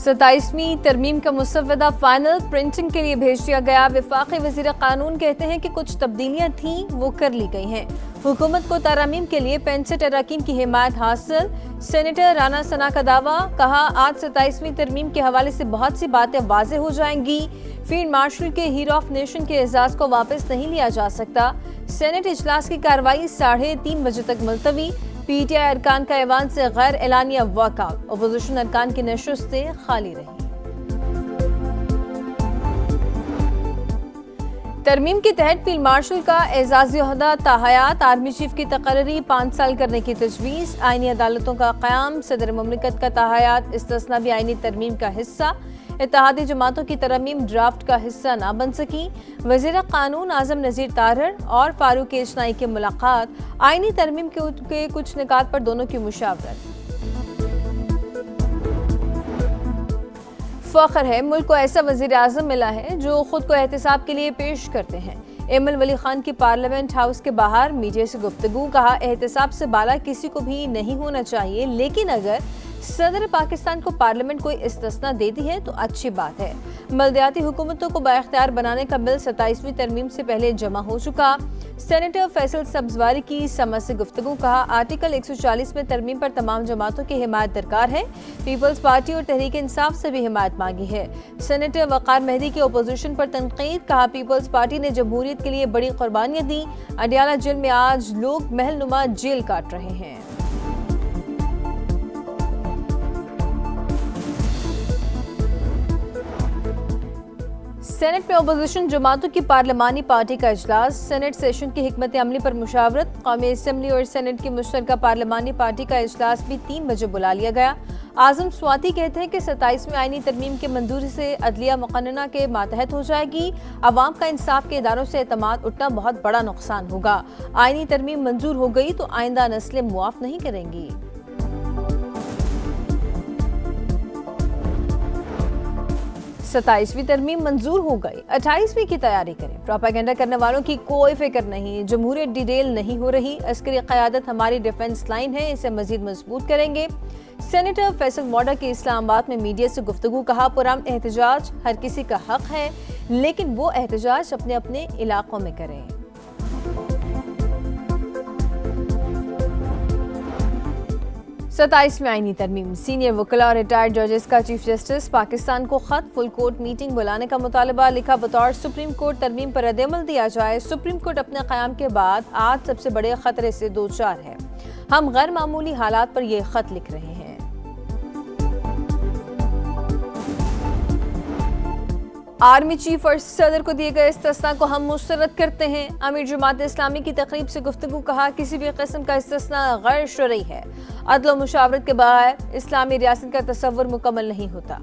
27वीं तरमीम का मुसव्वदा final printing के लिए भेज दिया गया। वफाकी वज़ीर कानून कहते हैं कि कुछ तब्दीलियां थीं वो कर ली गई हैं। हुकूमत को तरमीम के लिए 65 अरकान की हिमायत हासिल। सेनेटर राना सना का दावा, कहा आज 27वीं तरमीम के हवाले से बहुत सी बातें वाज़ेह हो जाएंगी। फील्ड मार्शल के हीरो ऑफ नेशन के एजाज को वापस नहीं लिया जा सकता। सेनेट इजलास की कार्रवाई 3:30 बजे तक मुलतवी। पीटीआई अरकान का ऐवान से गैर एलानिया वॉकआउट। अपोजिशन अरकान की नशिस्तें खाली रही। तरमीम के तहत फील्ड मार्शल का एजाजी ओहदा ताहयात, आर्मी चीफ की तकर्री 5 साल करने की तजवीज़, आईनी अदालतों का क़याम, सदर मुमलिकत का ताहयात इस्तिस्ना भी आईनी तरमीम का हिस्सा। इत्तेहादी जमातों की तरमीम ड्राफ्ट का हिस्सा ना बन सकी। वज़ीर कानून आज़म नज़ीर तारहर और फारूक इजनाई की मुलाकात। आईनी तरमीम के कुछ निकात पर दोनों की मुशावरत। फ़ख्र है मुल्क को ऐसा वज़ीर आज़म मिला है जो खुद को एहतिसाब के लिए पेश करते हैं। एमएल वली खान की पार्लियामेंट हाउस के बाहर मीडिया से गुफ्तगू, कहा एहतिसाब से बाला किसी को भी नहीं होना चाहिए, लेकिन अगर सदर पाकिस्तान को पार्लियामेंट कोई इस्तिस्ना देती है तो अच्छी बात है। बल्दियाती हुकूमतों को बाइख्तियार बनाने का बिल 27वीं तरमीम से पहले जमा हो चुका। सेनेटर फैसल सब्जवारी की समझ से गुफ्तगू, कहा आर्टिकल 140 में तरमीम पर तमाम जमातों की हिमायत दरकार है। पीपल्स पार्टी और तहरीक इंसाफ से भी हिमायत मांगी है। सेनेटर वक़ार मेहदी की अपोजिशन पर तनकीद, कहा पीपल्स पार्टी ने जमहूरियत के लिए बड़ी कुर्बानियां दी। अडियाला जेल में आज लोग महलनुमा जेल काट रहे हैं। सेनेट में अपोजिशन जमातों की पार्लिमानी पार्टी का इजलास। सेनेट सेशन की हिकमत अमली पर मुशावरत। कौमी असम्बली और सेनेट की मुश्तरका पार्लिमानी पार्टी का इजलास भी 3 बजे बुला लिया गया। आजम स्वाति कहते हैं कि 27वीं आईनी तरमीम के मंजूरी से अदलिया मुक़न्नना के मातहत हो जाएगी। अवाम का इंसाफ के इदारों से एतमाद उठना बहुत बड़ा नुकसान होगा। आईनी तरमीम मंजूर हो गई तो आइंदा नस्लें मुआफ नहीं करेंगी। 27वीं तरमीम मंजूर हो गई, 28वीं की तैयारी करें। प्रोपेगेंडा करने वालों की कोई फिक्र नहीं। जमहूरियत डिटेल नहीं हो रही। अस्करी क़यादत हमारी डिफेंस लाइन है, इसे मजीद मजबूत करेंगे। सेनेटर फैसल मॉडा के इस्लामाबाद में मीडिया से गुफ्तगू, कहा पुरान एहतजाज हर किसी का हक है, लेकिन वो एहतजाज अपने अपने इलाकों में करें। सताईसवीं आईनी तरमीम। सीनियर वकील और रिटायर्ड जजेस का चीफ जस्टिस पाकिस्तान को खत, फुल कोर्ट मीटिंग बुलाने का मुतालबा। लिखा, बतौर सुप्रीम कोर्ट तरमीम पर रद्द-ए-अमल दिया जाए। सुप्रीम कोर्ट अपने क़याम के बाद आज सबसे बड़े खतरे से दो चार है। हम गैर मामूली हालात पर यह खत लिख रहे हैं। आर्मी चीफ और सदर को दिए गए इस्तिस्ना को हम मुस्तरद करते हैं। अमीर जमात इस्लामी की तकरीब से गुफ्तगू, कहा किसी भी किस्म का इस्तिस्ना गैर शरई है। अदल व मुशावरत के बगैर इस्लामी रियासत का तसव्वुर मुकम्मल नहीं होता।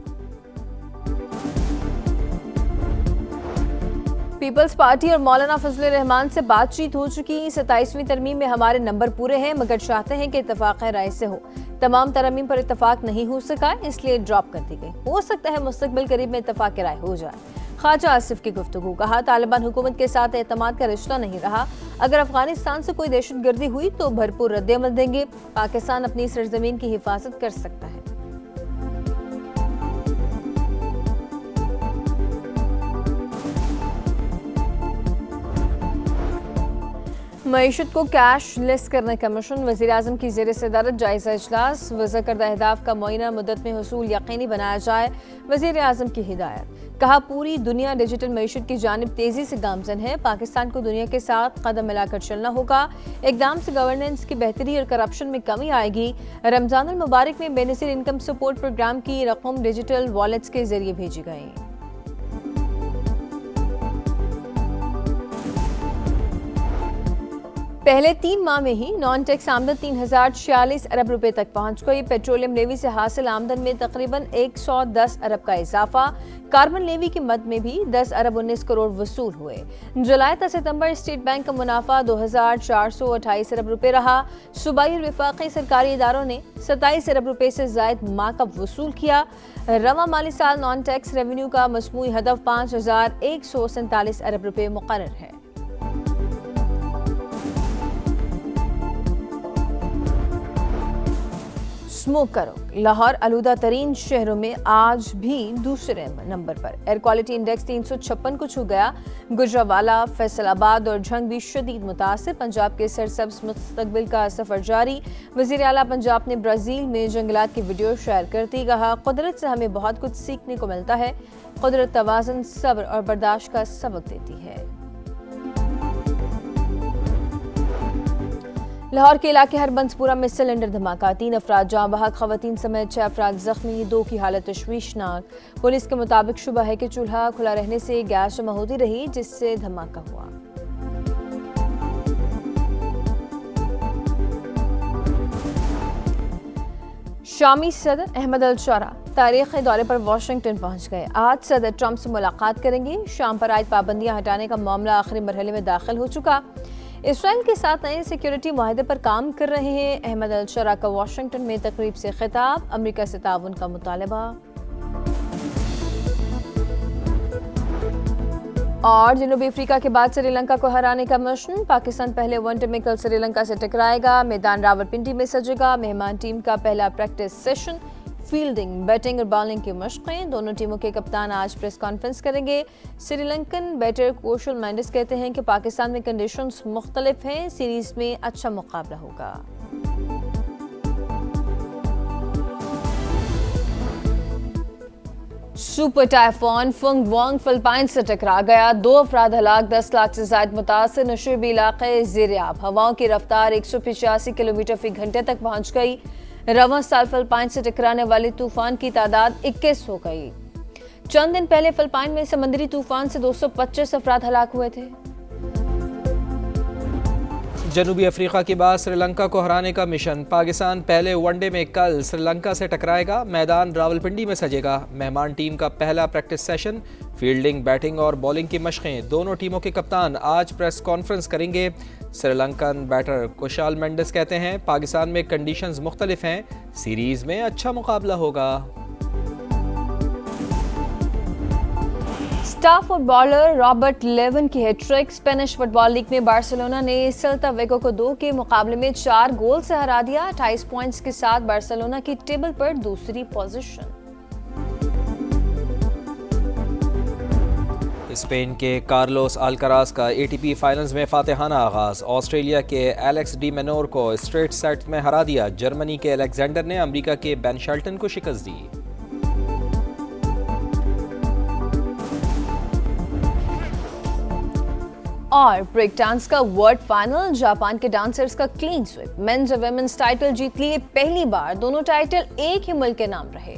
पीपल्स पार्टी और मौलाना फजलुर रहमान से बातचीत हो चुकी। 27वीं तरमीम में हमारे नंबर पूरे हैं, मगर चाहते हैं कि इत्तफाक राय से हो। तमाम तरमीम पर इत्तफाक नहीं हो सका, इसलिए ड्रॉप कर दी गई। हो सकता है मुस्तकबिल करीब में इत्तफाक राय हो जाए। ख्वाजा आसिफ की गुफ्तगू, कहा तालिबान हुकूमत के साथ एतमाद का रिश्ता नहीं रहा। अगर अफगानिस्तान से कोई दहशतगर्दी हुई तो भरपूर रद्द-ए-अमल देंगे। पाकिस्तान अपनी सरजमीन की हिफाजत कर सकता है। मईशत को कैश लेस करने का मिशन। वज़ीर आज़म की ज़ेर सदारत जायज़ा इजलास। वज़ा करदा अहदाफ का मुअय्यना मुद्दत में हुसूल यकीनी बनाया जाए। वज़ीर आज़म की हिदायत। कहा पूरी दुनिया डिजिटल मईशत की जानिब तेज़ी से गामज़न है। पाकिस्तान को दुनिया के साथ कदम मिलाकर चलना होगा। इक़दाम से गवर्नेंस की बेहतरी और करप्शन में कमी आएगी। रमज़ानुल मुबारक में बेनज़ीर इनकम सपोर्ट प्रोग्राम की रकम डिजिटल वॉलेट्स के जरिए भेजी गई। पहले 3 माह में ही नॉन टैक्स आमदन 3046 अरब रुपए तक पहुंच गई। पेट्रोलियम लेवी से हासिल आमदन में तकरीबन 110 अरब का इजाफा। कार्बन लेवी की मद में भी 10 अरब 19 करोड़ वसूल हुए। जुलाई से सितंबर स्टेट बैंक का मुनाफा 2428 अरब रुपए रहा। सूबाई और वफाकी सरकारी इदारों ने 27 अरब रुपए से जायद मार्कअप वसूल किया। रवा माली साल नॉन टैक्स रेवेन्यू का मजमूई हदफ 5147 अरब रुपए मुकर्रर है। स्मोक करो। लाहौर आलूदा तरीन शहरों में आज भी दूसरे नंबर पर। एयर क्वालिटी इंडेक्स 356 को छू गया। गुजरावाला, फैसलाबाद और झंग भी शदीद मुतासिर। पंजाब के सरसब्ज मुस्तकबिल का सफर जारी। वजीर आला पंजाब ने ब्राजील में जंगलात की वीडियो शेयर करती कहा, कुदरत से हमें बहुत कुछ सीखने को मिलता है। कुदरत तवाज़ुन, सब्र और बर्दाश्त का सबक देती है। लाहौर के इलाके हरबंसपुरा में सिलेंडर धमाका, 3 अफराद जाँ बहक, खवातीन समेत 6 अफराद जख्मी, 2 की हालत तशवीशनाक। पुलिस के मुताबिक शुबह है कि चूल्हा खुला रहने से गैस जमा होती रही जिससे धमाका हुआ। शामी सदर अहमद अल-शारा तारीखी दौरे पर वाशिंगटन पहुंच गए। आज सदर ट्रंप से मुलाकात करेंगे। शाम पर आयद पाबंदियां हटाने का मामला आखिरी मरहले में दाखिल हो चुका। इसराइल के साथ नए सिक्योरिटी मुआहदे पर काम कर रहे हैं। अहमद अल-शारा का वाशिंगटन में तकरीब से खिताब, अमेरिका से ताउन का मुतालबा। और जनूबी अफ्रीका के बाद श्रीलंका को हराने का मिशन। पाकिस्तान पहले वनडे में कल श्रीलंका से टकराएगा। मैदान रावलपिंडी में सजेगा। मेहमान टीम का पहला प्रैक्टिस सेशन। फील्डिंग, बैटिंग और बॉलिंग की मशक़ें। दोनों टीमों के कप्तान आज प्रेस कॉन्फ्रेंस करेंगे। श्रीलंकन बैटर कोशल मेंडिस कहते हैं कि पाकिस्तान में कंडीशंस मुख्तलिफ हैं, सीरीज में अच्छा मुकाबला होगा। Super typhoon Fung Wong Philippines से टकरा गया। 2 अफराद हलाक, 10 लाख से ज्यादा मुतासिर। नशीबी इलाके ज़ेर-ए-आब। हवाओं की रफ्तार 185 किलोमीटर फी घंटे तक पहुंच गई। रवां साल फिलिपाइन से टकराने वाले तूफान की तादाद 21 हो गई। चंद दिन पहले फिलिपाइन में समुद्री तूफान से 225 अफराद हलाक हुए थे। जनूबी अफ्रीका के बाद श्रीलंका को हराने का मिशन। पाकिस्तान पहले वनडे में कल श्रीलंका से टकराएगा। मैदान रावलपिंडी में सजेगा। मेहमान टीम का पहला प्रैक्टिस सेशन। फील्डिंग, बैटिंग और बॉलिंग की मशक़ें। दोनों टीमों के कप्तान आज प्रेस कॉन्फ्रेंस करेंगे। श्रीलंकन बैटर कोशल मेंडिस कहते हैं पाकिस्तान में कंडीशंस मुख्तलिफ हैं, सीरीज में अच्छा मुकाबला होगा। स्टार फुटबॉलर रॉबर्ट लेवन की हैट्रिक। स्पेनिश फुटबॉल लीग में बार्सिलोना ने सेल्ता विगो को 2 के मुकाबले में 4 गोल से हरा दिया। 28 पॉइंट्स के साथ बार्सिलोना की टेबल पर दूसरी पोजीशन। स्पेन के कार्लोस अल्काराज का एटीपी फाइनल्स में फातिहाना आगाज। ऑस्ट्रेलिया के एलेक्स डी मेनोर को स्ट्रेट सेट में हरा दिया। जर्मनी के अलेक्जेंडर ने अमेरिका के बेन शेल्टन को शिकस्त दी। और ब्रेक डांस का वर्ल्ड फाइनल। जापान के डांसर्स का क्लीन स्वीप। मेंस और वुमेन्स टाइटल जीत लिए पहली बार। दोनों टाइटल एक ही मुल्क के नाम रहे।